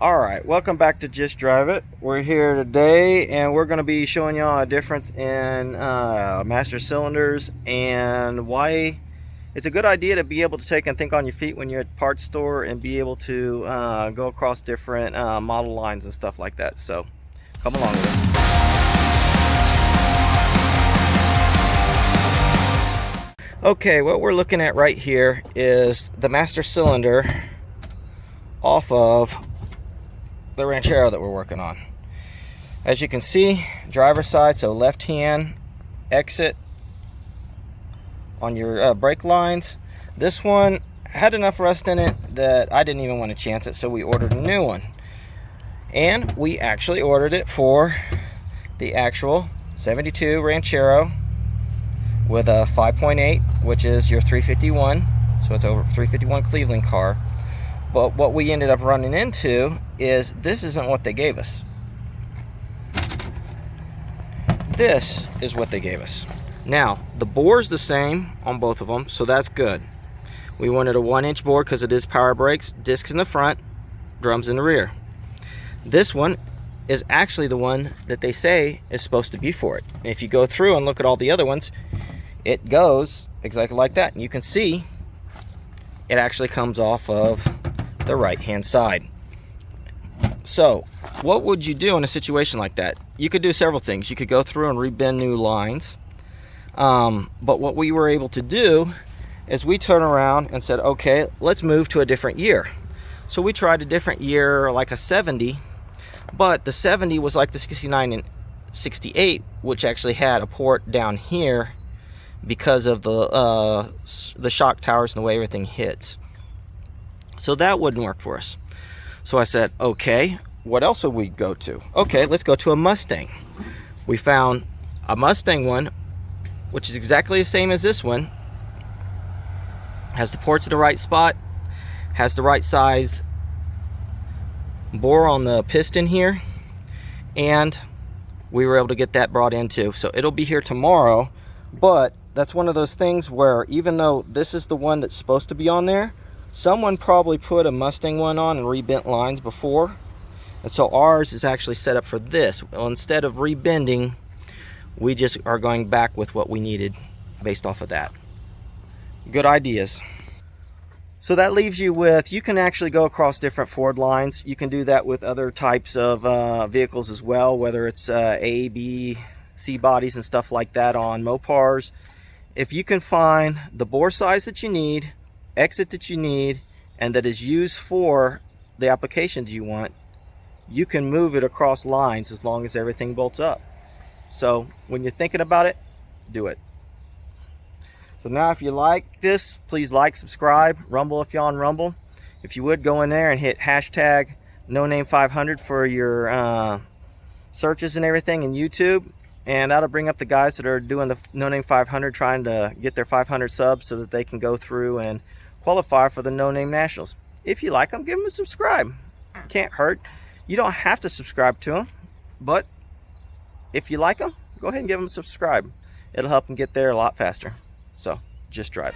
Alright, welcome back to Just Drive It. We're here today and we're going to be showing y'all a difference in master cylinders and why it's a good idea to be able to take and think on your feet when you're at the parts store and be able to go across different model lines and stuff like that. So come along with us. Okay, what we're looking at right here is the master cylinder off of the Ranchero that we're working on. As you can see, driver's side, so left hand exit on your brake lines. This one had enough rust in it that I didn't even want to chance it, so we ordered a new one. And we actually ordered it for the actual 72 Ranchero with a 5.8, which is your 351, so it's over 351 Cleveland car. But what we ended up running into is this isn't what they gave us. This is what they gave us. Now, the bore's the same on both of them, so that's good. We wanted a 1-inch bore because it is power brakes, discs in the front, drums in the rear. This one is actually the one that they say is supposed to be for it. And if you go through and look at all the other ones, it goes exactly like that. And you can see it actually comes off of the right hand side. So what would you do in a situation like that? You could do several things. You could go through and rebend new lines, but what we were able to do is we turned around and said, okay, let's move to a different year. So we tried a different year, like a 70, but the 70 was like the 69 and 68, which actually had a port down here because of the shock towers and the way everything hits. So that wouldn't work for us. So I said, okay, what else would we go to? Okay, let's go to a Mustang. We found a Mustang one, which is exactly the same as this one. Has the ports in the right spot, has the right size bore on the piston here, and we were able to get that brought in too. So it'll be here tomorrow, but that's one of those things where even though this is the one that's supposed to be on there, someone probably put a Mustang one on and rebent lines before, and so ours is actually set up for this. Well, instead of rebending, we just are going back with what we needed based off of that. Good ideas. So that leaves you with, you can actually go across different Ford lines. You can do that with other types of vehicles as well, whether it's A, B, C bodies and stuff like that on Mopars. If you can find the bore size that you need, exit that you need, and that is used for the applications you want, you can move it across lines as long as everything bolts up. So when you're thinking about it, do it. So now if you like this, please like, subscribe, Rumble if you're on Rumble. If you would, go in there and hit hashtag NoName500 for your searches and everything in YouTube. And that'll bring up the guys that are doing the No Name 500, trying to get their 500 subs so that they can go through and qualify for the No Name Nationals. If you like them, give them a subscribe. Can't hurt. You don't have to subscribe to them, but if you like them, go ahead and give them a subscribe. It'll help them get there a lot faster. So, just drive.